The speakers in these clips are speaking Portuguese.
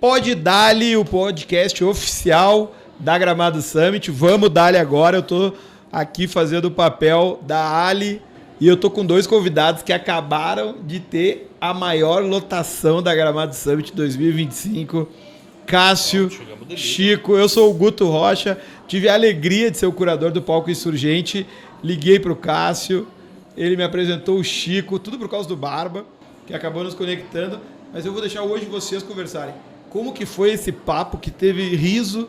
Pode Dali, o podcast oficial da Gramado Summit. Vamos Dali agora. Eu tô aqui fazendo o papel da Ali e eu tô com dois convidados que acabaram de ter a maior lotação da Gramado Summit 2025. Cássio, Chico, eu sou o Guto Rocha. Tive a alegria de ser o curador do Palco Insurgente. Liguei pro Cássio, ele me apresentou o Chico, tudo por causa do Barba, que acabou nos conectando. Mas eu vou deixar hoje vocês conversarem. Como que foi esse papo que teve riso,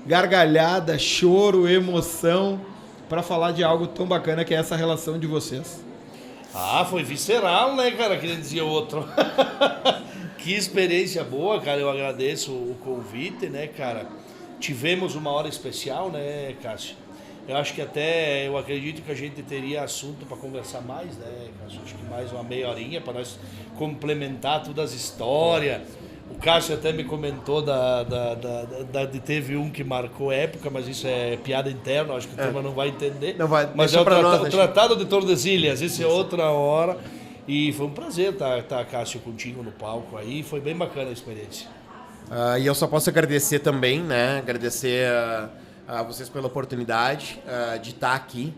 gargalhada, choro, emoção, para falar de algo tão bacana que é essa relação de vocês? Ah, foi visceral, né, cara? Que nem dizia o outro. Que experiência boa, cara. Eu agradeço o convite, né, cara? Tivemos uma hora especial, né, Cássio? Eu acho que até, eu acredito que a gente teria assunto para conversar mais, né, Cássio? Acho que mais uma meia horinha para nós complementar todas as histórias. O Cássio até me comentou de teve um que marcou época, mas isso é piada interna, acho que o turma não vai entender. Não vai, mas é o Tratado de Tordesilhas, isso é outra hora. E foi um prazer estar Cássio, contigo no palco aí, foi bem bacana a experiência. E eu só posso agradecer também, né? Agradecer a vocês pela oportunidade de estar aqui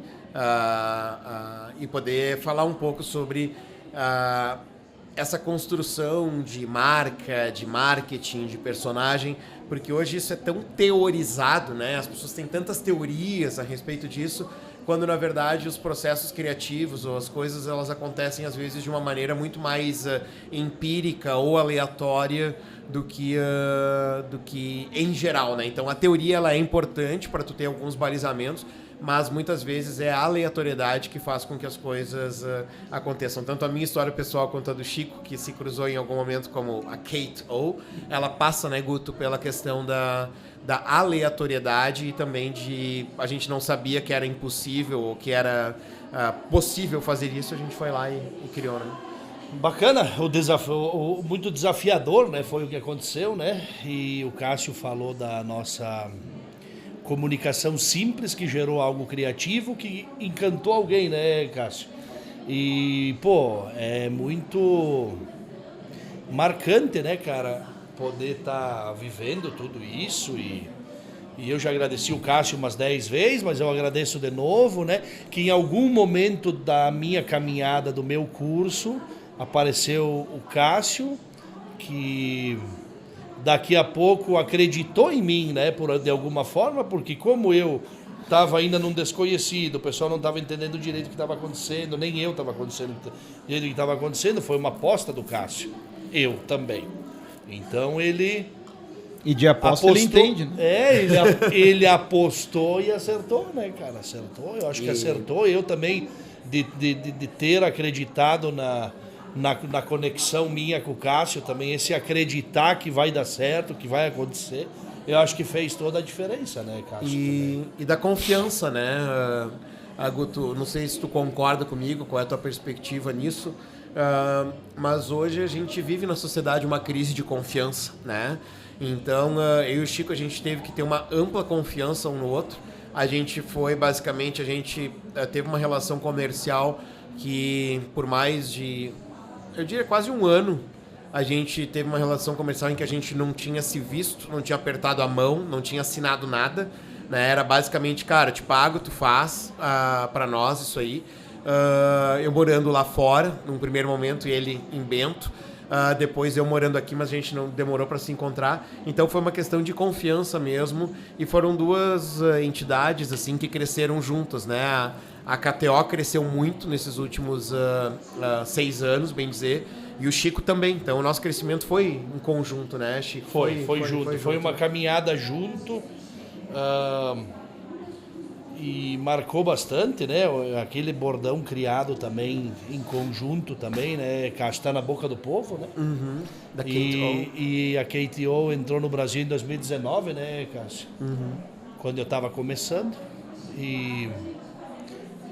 e poder falar um pouco sobre essa construção de marca, de marketing, de personagem, porque hoje isso é tão teorizado, né? As pessoas têm tantas teorias a respeito disso, quando na verdade os processos criativos ou as coisas elas acontecem às vezes de uma maneira muito mais empírica ou aleatória do que em geral, né? Então a teoria ela é importante para tu ter alguns balizamentos, mas muitas vezes é a aleatoriedade que faz com que as coisas aconteçam. Tanto a minha história pessoal quanto a do Chico, que se cruzou em algum momento como a Kate O, ela passa, né, Guto, pela questão da aleatoriedade e também de a gente não sabia que era impossível ou que era possível fazer isso, a gente foi lá e criou, né? Bacana, o desafio, muito desafiador, né? Foi o que aconteceu, né? E o Cássio falou da nossa comunicação simples que gerou algo criativo que encantou alguém, né, Cássio? E, pô, é muito marcante, né, cara, poder estar vivendo tudo isso e eu já agradeci o Cássio umas 10 vezes, mas eu agradeço de novo, né, que em algum momento da minha caminhada, do meu curso, apareceu o Cássio, que daqui a pouco acreditou em mim, né, de alguma forma, porque como eu estava ainda num desconhecido, o pessoal não estava entendendo direito o que estava acontecendo, nem eu estava acontecendo direito o que estava acontecendo, foi uma aposta do Cássio, eu também. Então ele... E de aposta ele entende, né? Ele apostou e acertou, né, cara? Acertou, eu acho que acertou. Eu também, de ter acreditado na conexão minha com o Cássio, também esse acreditar que vai dar certo, que vai acontecer, eu acho que fez toda a diferença, né, Cássio? E da confiança, né, Guto? Não sei se tu concorda comigo, qual é a tua perspectiva nisso, mas hoje a gente vive na sociedade uma crise de confiança, né? Então, eu e o Chico, a gente teve que ter uma ampla confiança um no outro. A gente teve uma relação comercial que por mais de, eu diria quase um ano, a gente teve uma relação comercial em que a gente não tinha se visto, não tinha apertado a mão, não tinha assinado nada, né? Era basicamente, cara, te pago, tu faz pra nós isso aí. Eu morando lá fora, num primeiro momento, e ele em Bento. Depois eu morando aqui, mas a gente não demorou para se encontrar. Então foi uma questão de confiança mesmo. E foram duas entidades assim que cresceram juntas, né? A KTO cresceu muito nesses últimos 6 anos, bem dizer. E o Chico também. Então o nosso crescimento foi em conjunto, né, Chico? Foi junto. Foi uma caminhada junto. E marcou bastante, né? Aquele bordão criado também em conjunto também, né? Está na boca do povo, né? Uhum. Da Kate O. E a Kate O entrou no Brasil em 2019, né, Cássio? Uhum. Quando eu estava começando. E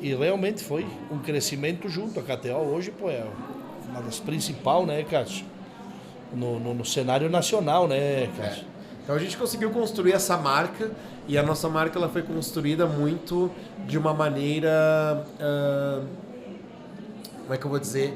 realmente foi um crescimento junto. A KTO hoje, pô, é uma das principais, né, Cássio? No cenário nacional, né, Cássio? Então a gente conseguiu construir essa marca. E a nossa marca ela foi construída muito de uma maneira, como é que eu vou dizer,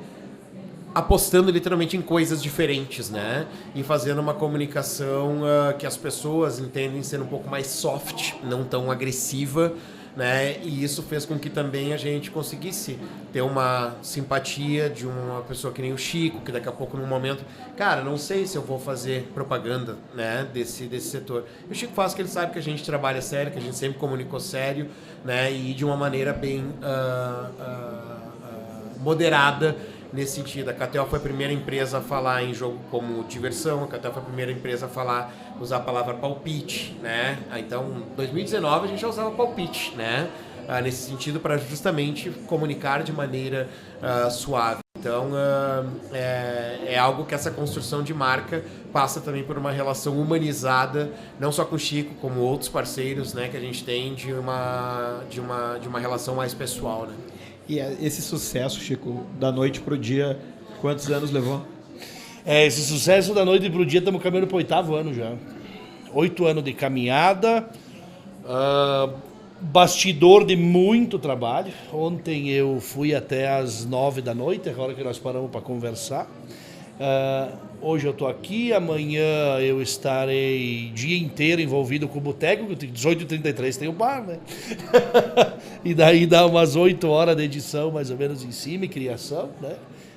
apostando literalmente em coisas diferentes, né? E fazendo uma comunicação que as pessoas entendem ser um pouco mais soft, não tão agressiva, né? E isso fez com que também a gente conseguisse ter uma simpatia de uma pessoa que nem o Chico, que daqui a pouco, num momento, cara, não sei se eu vou fazer propaganda, né, desse setor. E o Chico faz que ele sabe que a gente trabalha sério, que a gente sempre comunicou sério, né, e de uma maneira bem moderada nesse sentido. A KTO foi a primeira empresa a falar em jogo como diversão, a KTO foi a primeira empresa a usar a palavra palpite, né? Então, em 2019 a gente já usava palpite, né? Nesse sentido, para justamente comunicar de maneira suave. Então, é algo que essa construção de marca passa também por uma relação humanizada, não só com o Chico, como outros parceiros, né, que a gente tem de uma relação mais pessoal, né? E esse sucesso, Chico, da noite pro dia, quantos anos levou? Esse sucesso da noite pro dia, estamos caminhando pro 8º ano já. 8 anos de caminhada, bastidor de muito trabalho. Ontem eu fui até às 9 da noite, agora que nós paramos para conversar. Hoje eu estou aqui, amanhã eu estarei dia inteiro envolvido com o boteco, que 18h33 tem o bar, né? E daí dá umas 8 horas de edição, mais ou menos, em cima, e criação, né?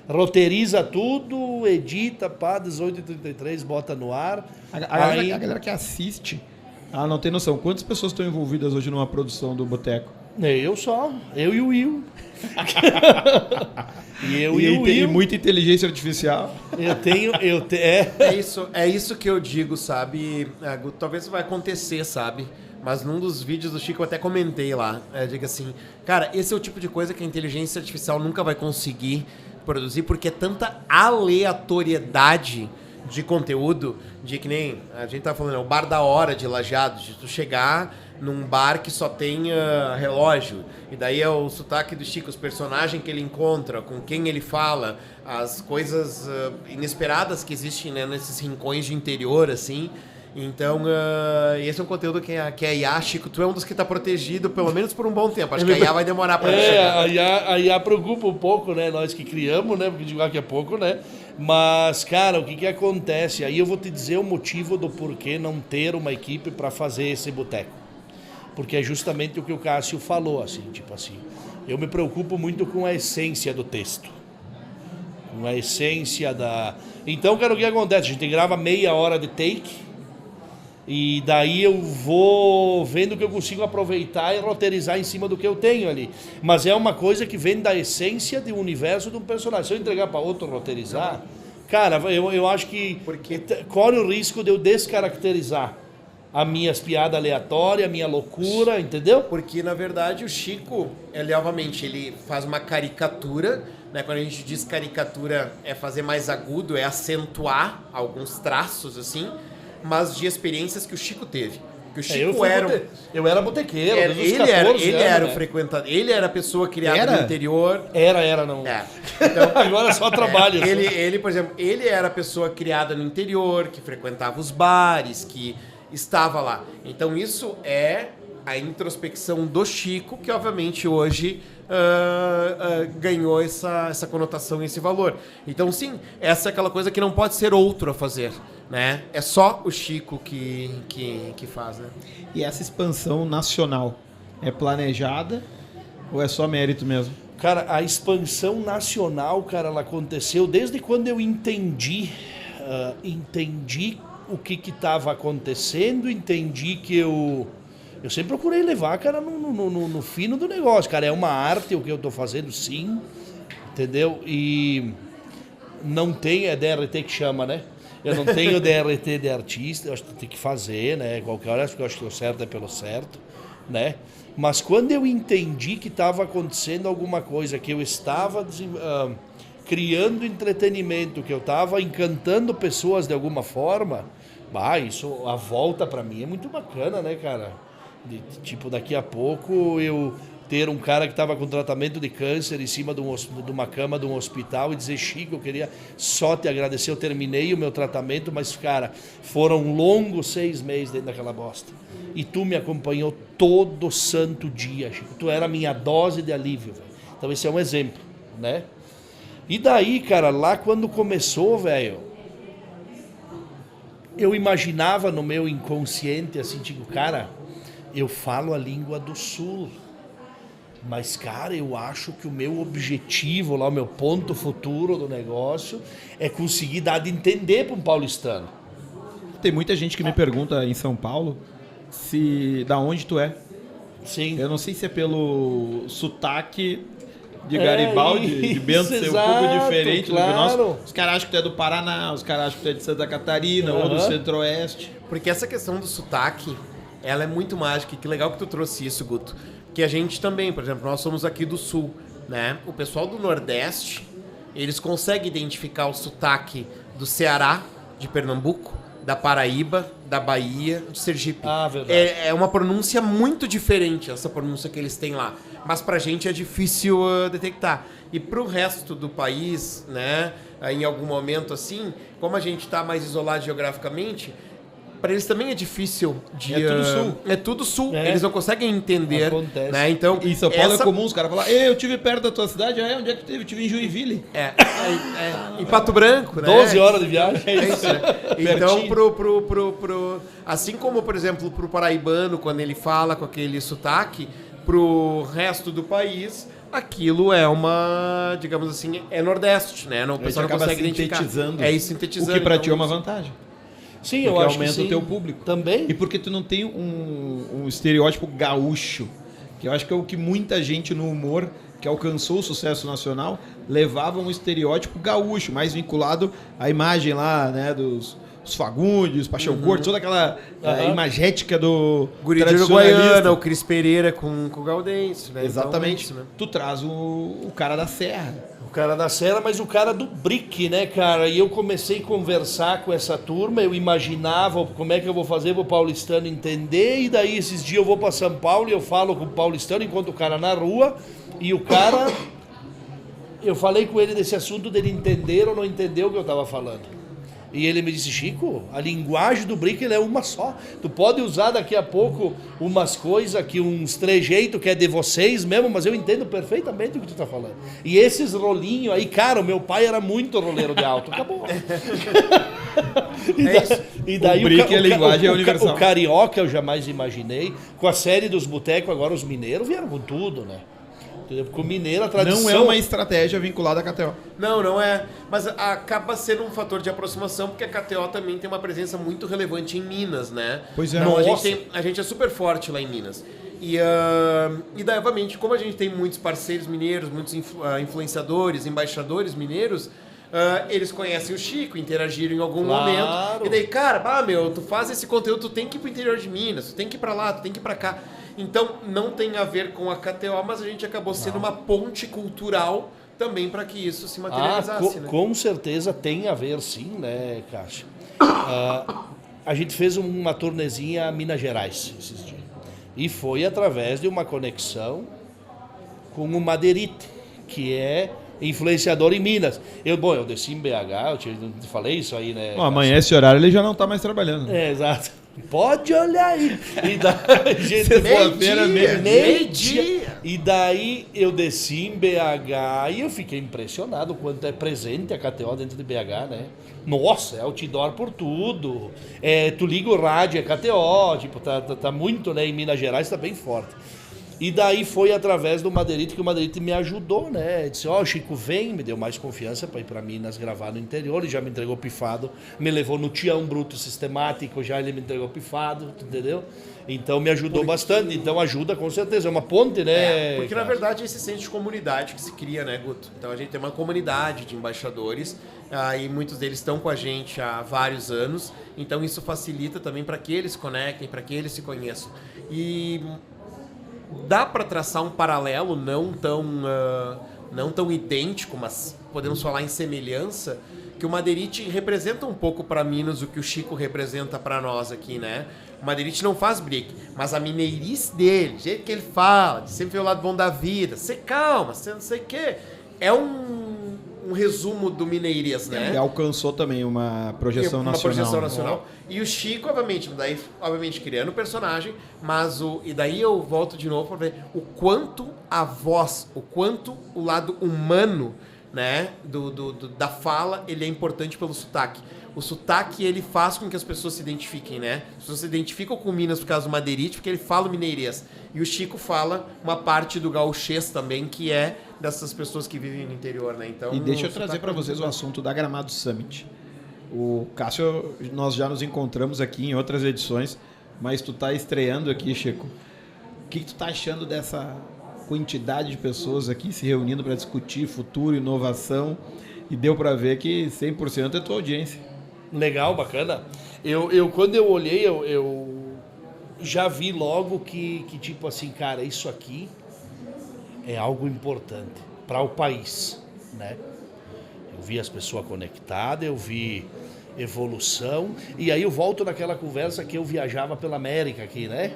Roteiriza tudo, edita, pá, 18h33, bota no ar. A galera que assiste, não tem noção. Quantas pessoas estão envolvidas hoje numa produção do boteco? Eu e o Will. E muita inteligência artificial. É isso que eu digo, sabe? Talvez vai acontecer, sabe? Mas num dos vídeos do Chico eu até comentei lá. Diga assim, cara, esse é o tipo de coisa que a inteligência artificial nunca vai conseguir produzir, porque é tanta aleatoriedade de conteúdo, de que nem a gente tá falando, o bar da hora de Lajeado, de tu chegar num bar que só tem relógio, e daí é o sotaque do Chico, os personagens que ele encontra, com quem ele fala, as coisas inesperadas que existem, né, nesses rincões de interior, assim. Então, esse é um conteúdo que a IA, Chico, tu é um dos que está protegido, pelo menos por um bom tempo. Acho que a IA vai demorar para chegar. A IA preocupa um pouco, né? Nós que criamos, né? Porque daqui a pouco, né? Mas, cara, o que acontece? Aí eu vou te dizer o motivo do porquê não ter uma equipe para fazer esse boteco. Porque é justamente o que o Cássio falou, assim, tipo assim. Eu me preocupo muito com a essência do texto. Com a essência da... Então, cara, o que acontece? A gente grava meia hora de take... E daí eu vou vendo que eu consigo aproveitar e roteirizar em cima do que eu tenho ali. Mas é uma coisa que vem da essência do universo de um personagem. Se eu entregar para outro roteirizar, cara, eu acho que corre o risco de eu descaracterizar as minhas piadas aleatórias, a minha loucura, entendeu? Porque, na verdade, o Chico, obviamente, ele faz uma caricatura, né? Quando a gente diz caricatura, é fazer mais agudo, é acentuar alguns traços, assim, mas de experiências que o Chico teve. Que o Chico eu era botequeiro, ele era o frequentador, ele era a pessoa criada no interior. Não. Então, agora só trabalho. Ele, por exemplo, ele era a pessoa criada no interior, que frequentava os bares, que estava lá. Então isso é a introspecção do Chico, que obviamente hoje ganhou essa conotação e esse valor. Então sim, essa é aquela coisa que não pode ser outro a fazer, né? É só o Chico que faz, né? E essa expansão nacional é planejada ou é só mérito mesmo? Cara, a expansão nacional, cara, ela aconteceu desde quando eu entendi o que estava acontecendo, entendi que eu sempre procurei levar, cara, no fino do negócio, cara. É uma arte o que eu tô fazendo, sim, entendeu? E não tem, é DRT que chama, né? Eu não tenho DRT de artista, eu acho que tem que fazer, né? Qualquer hora, porque eu acho que o certo é pelo certo, né? Mas quando eu entendi que estava acontecendo alguma coisa, que eu estava criando entretenimento, que eu estava encantando pessoas de alguma forma, isso, a volta pra mim é muito bacana, né, cara? Tipo, daqui a pouco eu ter um cara que estava com tratamento de câncer em cima de uma cama de um hospital e dizer, Chico, eu queria só te agradecer, eu terminei o meu tratamento, mas, cara, foram longos 6 meses dentro daquela bosta. E tu me acompanhou todo santo dia, Chico. Tu era a minha dose de alívio, véio. Então esse é um exemplo, né? E daí, cara, lá quando começou, velho, eu imaginava no meu inconsciente, assim, digo, cara, eu falo a língua do Sul. Mas, cara, eu acho que o meu objetivo lá, o meu ponto futuro do negócio é conseguir dar de entender para um paulistano. Tem muita gente que me pergunta em São Paulo da onde tu é. Sim. Eu não sei se é pelo sotaque de Garibaldi, de Bento ser um pouco exato, diferente claro. do nosso. Os caras acham que tu é do Paraná, os caras acham que tu é de Santa Catarina ou do Centro-Oeste. Porque essa questão do sotaque, ela é muito mágica. E que legal que tu trouxe isso, Guto. Que a gente também, por exemplo, nós somos aqui do Sul, né? O pessoal do Nordeste, eles conseguem identificar o sotaque do Ceará, de Pernambuco, da Paraíba, da Bahia, de Sergipe. Ah, verdade. É uma pronúncia muito diferente, essa pronúncia que eles têm lá. Mas pra gente é difícil detectar. E pro resto do país, né, em algum momento assim, como a gente tá mais isolado geograficamente, para eles também é difícil de... É tudo sul. É tudo sul. É. Eles não conseguem entender. Acontece. Né? Então, Em São Paulo é comum os caras falarem, eu tive perto da tua cidade, onde é que tu teve? Eu tive em Joinville. Em Pato Branco, né? 12 horas de viagem. É isso, né? Então, assim como, por exemplo, pro paraibano, quando ele fala com aquele sotaque, pro resto do país, aquilo é uma, digamos assim, é Nordeste, né? O pessoal não consegue identificar. Sintetizando. É isso, sintetizando. O que pra ti é então, uma vantagem. Sim, Porque eu acho aumenta que sim. o teu público. Também. E porque tu não tem um estereótipo gaúcho, que eu acho que é o que muita gente no humor que alcançou o sucesso nacional levava um estereótipo gaúcho, mais vinculado à imagem lá, né, dos Fagundes, Paixão Cortes, toda aquela imagética do Guri de tradicionalista. Uruguaiana, o Cris Pereira com o Gaudense, né? Exatamente. Então, é isso, né? Tu traz o cara da serra. O cara da Serra, mas o cara do Brick, né, cara? E eu comecei a conversar com essa turma, eu imaginava como é que eu vou fazer pro paulistano entender, e daí esses dias eu vou para São Paulo e eu falo com o paulistano, encontro o cara na rua, e o cara... Eu falei com ele desse assunto dele entender ou não entender o que eu tava falando. E ele me disse, Chico, a linguagem do Brick é uma só. Tu pode usar daqui a pouco umas coisas aqui, uns trejeitos que é de vocês mesmo, mas eu entendo perfeitamente o que tu tá falando. E esses rolinhos aí, cara, o meu pai era muito roleiro de alto. Acabou. E daí O Brick, a linguagem é universal. O carioca eu jamais imaginei. Com a série dos botecos, agora os mineiros vieram com tudo, né? Porque o mineiro, a tradição... Não é uma estratégia vinculada à KTO. Não é. Mas acaba sendo um fator de aproximação, porque a KTO também tem uma presença muito relevante em Minas, né? Pois é. Então, Nossa. a gente é super forte lá em Minas. E daí, obviamente, como a gente tem muitos parceiros mineiros, muitos influenciadores, embaixadores mineiros, eles conhecem o Chico, interagiram em algum momento. E daí, cara, tu faz esse conteúdo, tu tem que ir pro interior de Minas, tu tem que ir pra lá, tu tem que ir pra cá. Então, não tem a ver com a KTO, mas a gente acabou sendo uma ponte cultural também para que isso se materializasse. Né? Com certeza tem a ver, sim, né, Caixa? A gente fez uma turnezinha a Minas Gerais esses dias. E foi através de uma conexão com o Madeirite, que é influenciador em Minas. Eu desci em BH, eu te falei isso aí, né? Bom, amanhã esse horário ele já não tá mais trabalhando. É, exato. Pode olhar aí. E daí, Sexta-feira, meio-dia. E daí eu desci em BH e eu fiquei impressionado o quanto é presente a KTO dentro de BH, né? Nossa, é outdoor por tudo. Tu liga o rádio, é KTO, tipo, tá muito, né? Em Minas Gerais tá bem forte. E daí foi através do Madeirite que o Madeirite me ajudou, né? Disse, Chico, vem, me deu mais confiança para ir para Minas gravar no interior, ele já me entregou pifado, me levou no Tião Bruto Sistemático, já ele me entregou pifado, entendeu? Então me ajudou bastante, então ajuda com certeza, é uma ponte, né? Porque na verdade é esse senso de comunidade que se cria, né, Guto? Então a gente tem uma comunidade de embaixadores, e muitos deles estão com a gente há vários anos, então isso facilita também para que eles se conectem, para que eles se conheçam. E... dá para traçar um paralelo não tão idêntico, mas podemos falar em semelhança, que o Madeirite representa um pouco para Minas o que o Chico representa para nós aqui, né? O Madeirite não faz brick, mas a mineirice dele, o jeito que ele fala, de sempre ver o lado bom da vida, ser calma, ser não sei o quê, é um resumo do mineirês, né? E alcançou também uma projeção nacional. Uma projeção nacional. E o Chico, obviamente criando o personagem, mas e daí eu volto de novo para ver o quanto a voz, o quanto o lado humano né, da fala, ele é importante pelo sotaque. O sotaque, ele faz com que as pessoas se identifiquem, né? As pessoas se identificam com Minas por causa do madeirite, porque ele fala o mineirês. E o Chico fala uma parte do gauchês também, que é dessas pessoas que vivem no interior, né? Então, e deixa eu trazer para vocês o assunto da Gramado Summit. O Cássio, nós já nos encontramos aqui em outras edições, mas tu tá estreando aqui, Chico. O que tu tá achando dessa quantidade de pessoas aqui se reunindo para discutir futuro, inovação? E deu para ver que 100% é tua audiência. Legal, bacana. Quando eu olhei, eu já vi logo que tipo assim, cara, isso aqui é algo importante para o país, né? Eu vi as pessoas conectadas, eu vi evolução, e aí eu volto naquela conversa que eu viajava pela América aqui, né?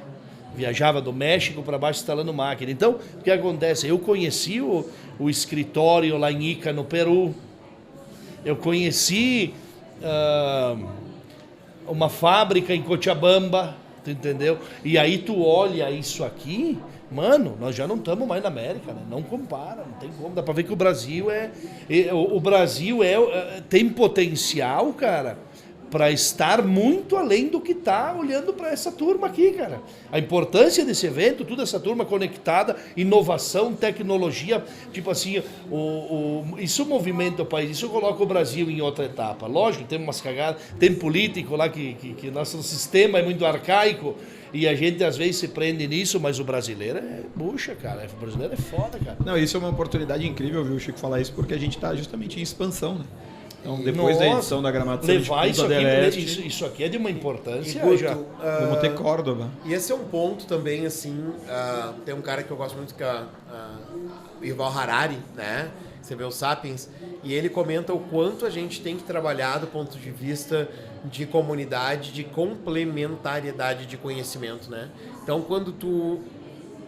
Viajava do México para baixo instalando máquina. Então, o que acontece? Eu conheci o escritório lá em Ica, no Peru. Eu conheci uma fábrica em Cochabamba, tu entendeu? E aí tu olha isso aqui, mano, nós já não estamos mais na América, né? Não compara, não tem como. Dá pra ver que o Brasil tem potencial, cara, para estar muito além do que tá olhando para essa turma aqui, cara. A importância desse evento, toda essa turma conectada, inovação, tecnologia, tipo assim, isso movimenta o país, isso coloca o Brasil em outra etapa. Lógico, tem umas cagadas, tem político lá que nosso sistema é muito arcaico e a gente às vezes se prende nisso, mas o brasileiro cara, o brasileiro é foda, cara. Não, isso é uma oportunidade incrível, viu, Chico, falar isso, porque a gente tá justamente em expansão, né? Então, depois da edição da Gramado Summit, levar isso aqui é de uma importância. Vamos ter Córdoba. E esse é um ponto também, assim, tem um cara que eu gosto muito, que é o Yuval Harari, né? Você vê o Sapiens, e ele comenta o quanto a gente tem que trabalhar do ponto de vista de comunidade, de complementariedade de conhecimento, né? Então, quando tu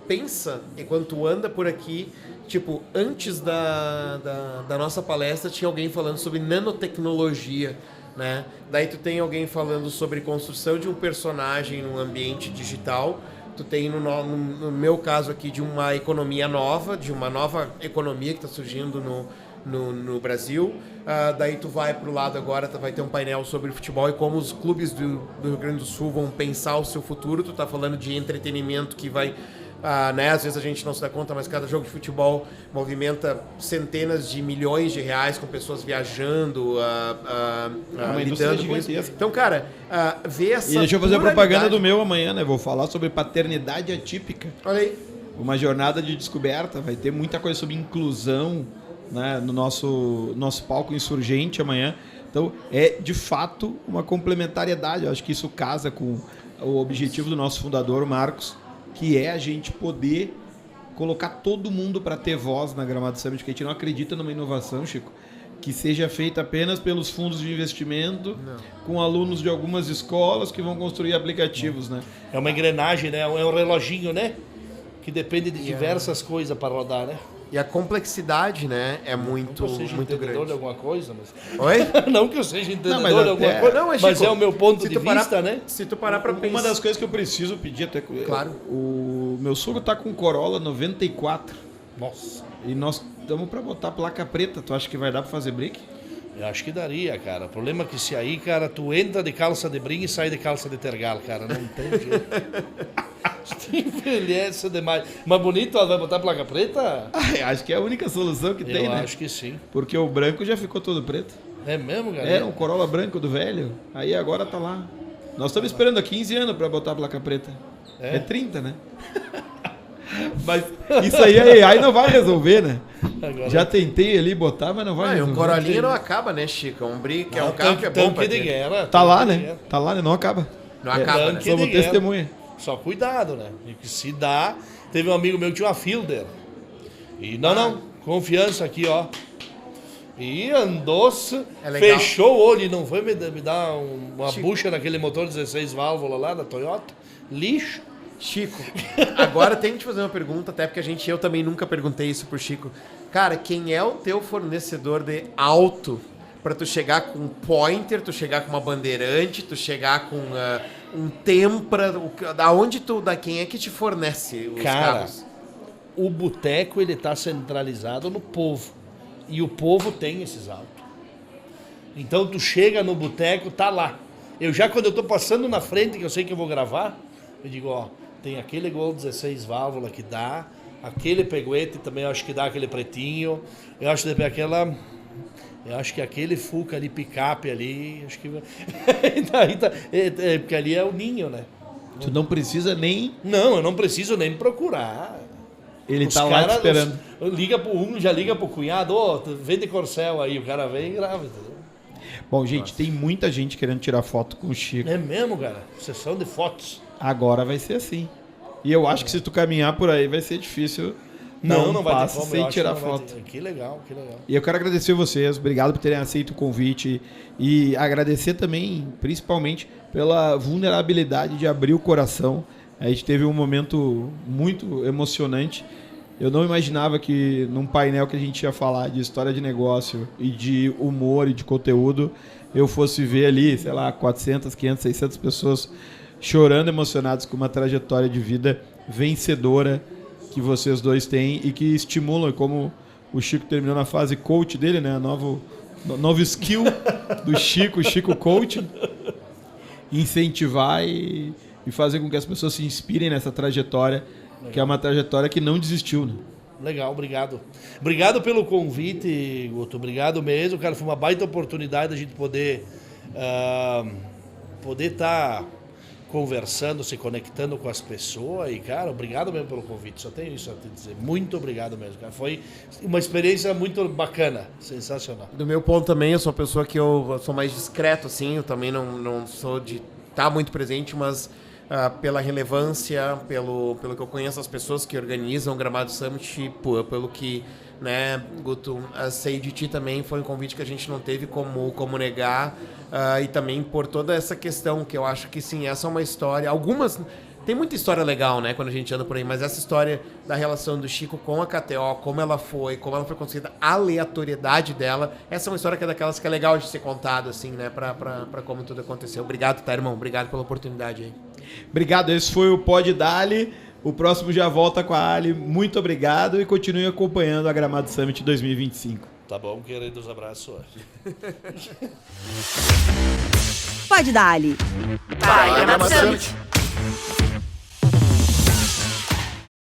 pensa e quando tu anda por aqui, tipo, antes da nossa palestra tinha alguém falando sobre nanotecnologia, né? Daí tu tem alguém falando sobre construção de um personagem num ambiente digital. Tu tem, no meu caso aqui, de uma economia nova, de uma nova economia que está surgindo no Brasil. Daí tu vai para o lado agora, vai ter um painel sobre futebol e como os clubes do Rio Grande do Sul vão pensar o seu futuro. Tu tá falando de entretenimento que vai... né? Às vezes a gente não se dá conta, mas cada jogo de futebol movimenta centenas de milhões de reais com pessoas viajando, lidando com isso. Então, cara, ver essa... E deixa eu fazer a propaganda do meu amanhã, né? Vou falar sobre paternidade atípica. Olha aí. Uma jornada de descoberta. Vai ter muita coisa sobre inclusão, né? No nosso palco insurgente amanhã. Então, é de fato uma complementariedade. Eu acho que isso casa com o objetivo do nosso fundador, o Marcos, que é a gente poder colocar todo mundo para ter voz na Gramado Summit, porque a gente não acredita numa inovação, Chico, que seja feita apenas pelos fundos de investimento, com alunos de algumas escolas que vão construir aplicativos, né? É uma engrenagem, né? É um reloginho, né? Que depende de diversas coisas para rodar, né? E a complexidade, né, é muito grande. Não que eu seja entendedor de alguma coisa, mas... Oi? Não que eu seja entendedor de alguma coisa, mas Chico, é o meu ponto de vista, né? Se tu parar pra pensar... Uma das coisas que eu preciso pedir até... Claro. O meu sogro tá com Corolla 94. Nossa. E nós estamos para botar placa preta. Tu acha que vai dar para fazer break? Eu acho que daria, cara. O problema é que se aí, cara, tu entra de calça de brim e sai de calça de tergal, cara. Não tem jeito. Envelhece demais. Mas bonito, ela vai botar placa preta? Acho que é a única solução que tem, né? Eu acho que sim. Porque o branco já ficou todo preto. É mesmo, galera? Era um Corolla branco do velho. Aí agora tá lá. Nós estamos esperando há 15 anos para botar a placa preta. É 30, né? Mas isso aí a AI não vai resolver, né? Agora... Já tentei ali botar, mas não vai resolver. Um Corolinha não acaba, né, Chico? Um brick, é um carro que é bom pra de guerra. Tá lá, né? Tá lá, né? Não acaba. Não acaba, né? Somos testemunha. Só cuidado, né? E que se dá... Teve um amigo meu que tinha uma Fielder. E não, confiança aqui, ó. E andou-se, fechou o olho e não foi me dar uma bucha naquele motor 16 válvulas lá da Toyota. Lixo. Chico, agora tem que te fazer uma pergunta, até porque eu também nunca perguntei isso pro Chico. Cara, quem é o teu fornecedor de auto para tu chegar com um Pointer, tu chegar com uma Bandeirante, tu chegar com um Tempra, quem é que te fornece os carros? O boteco, ele tá centralizado no povo. E o povo tem esses autos. Então tu chega no boteco, tá lá. Quando eu tô passando na frente, que eu sei que eu vou gravar, eu digo, ó, tem aquele Gol 16 válvula que dá, aquele peguete também eu acho que dá aquele pretinho, eu acho que aquele Fuca ali, picape ali, acho que... porque ali é o ninho, né? Tu não precisa nem... Não, eu não preciso nem procurar. Ele tá lá te esperando. Já liga pro cunhado, vende Corcel aí, o cara vem e grava, entendeu? Bom, gente, tem muita gente querendo tirar foto com o Chico. É mesmo, cara? Sessão de fotos. Agora vai ser assim. E eu acho que se tu caminhar por aí vai ser difícil. Não vai ter passa como, sem tirar foto. Que legal. E eu quero agradecer vocês, obrigado por terem aceito o convite e agradecer também, principalmente, pela vulnerabilidade de abrir o coração. A gente teve um momento muito emocionante. Eu não imaginava que num painel que a gente ia falar de história de negócio e de humor e de conteúdo, eu fosse ver ali, sei lá, 400, 500, 600 pessoas chorando, emocionadas com uma trajetória de vida vencedora que vocês dois têm e que estimulam, como o Chico terminou na fase coach dele, né? Novo skill do Chico, Chico Coach, incentivar e fazer com que as pessoas se inspirem nessa trajetória, que é uma trajetória que não desistiu, né? Legal, obrigado. Obrigado pelo convite, Guto. Obrigado mesmo, cara. Foi uma baita oportunidade a gente poder estar conversando, se conectando com as pessoas. E, cara, obrigado mesmo pelo convite. Só tenho isso a te dizer. Muito obrigado mesmo, cara. Foi uma experiência muito bacana, sensacional. Do meu ponto também, eu sou uma pessoa que eu sou mais discreto, assim. Eu também não sou de estar muito presente, mas... pela relevância, pelo que eu conheço as pessoas que organizam o Gramado Summit, pelo que, né, Guto, sei de ti também, foi um convite que a gente não teve como negar, e também por toda essa questão que eu acho que sim, essa é uma história, tem muita história legal, né, quando a gente anda por aí, mas essa história da relação do Chico com a KTO, como ela foi construída, a aleatoriedade dela, essa é uma história que é daquelas que é legal de ser contada, assim, né, pra como tudo aconteceu. Obrigado, tá, irmão? Obrigado pela oportunidade aí. Obrigado, esse foi o Pod Dali. O próximo já volta com a Ali. Muito obrigado e continue acompanhando a Gramado Summit 2025. Tá bom, queridos, abraço. Pod Dali. Vai, Gramado Summit.